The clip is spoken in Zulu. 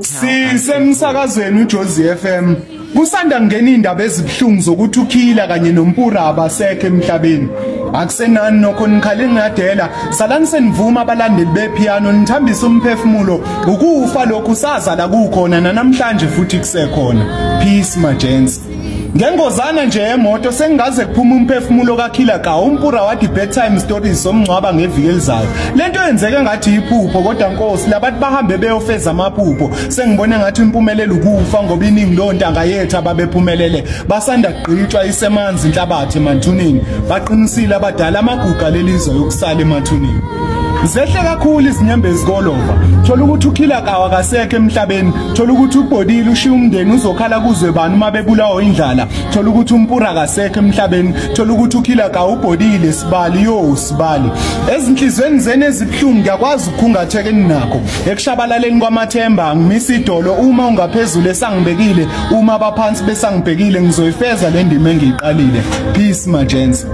Sisemsakazweni uJozi FM. Kusanda ngena indaba ezibhlungu zokuthi uKhila kanye noMpura abasekho emhlabeni. Akusenani nokho nikhale ngadela, salani senivuma abalandeli bepiano nithambisa umphefumulo. Ukufa lokhu saza la kukhona namhlanje futhi kusekhona. Peace my gents. Ngengozana nje emoto sengaze kuphuma umphefumulo kaKhila ka uMpura wathi bedtime stories somncwaba ngeviki elizayo. Lento yenzeke ngathi iphupho kodwa Nkosi labantu bahambe beyofeza amaphupho. Sengibone ngathi impumelelo ukufa ngoba iningi lontanga yethu ababephumelele basanda kugqitshwa isemanzi inhlabathi emanthuneni. Baqinisile abadala amaguga lelizwe yokusala emathuneni. Zehle kakhulu izinyembezi kolova. Thola ukuthi uKhila ka akasekho emhlabeni. Thola ukuthi ubhodile ushiya umndeni uzokhala kuzwe bani uma bebulawa indlala. Thola ukuthi uMpura akasekho emhlabeni. Thola ukuthi uKhila ka ubhodile sibali yo sibali. Ezinhlizweni zene ezibhlungu ngiyakwazi ukukhungatheka ninakho. Ekushabalaleni kwamathemba ngimisa idolo uma ungaphezulu esangibekile, uma abaphansi besangibhekile ngizoyifeza le ndima engiyiqalile. Peace my gents.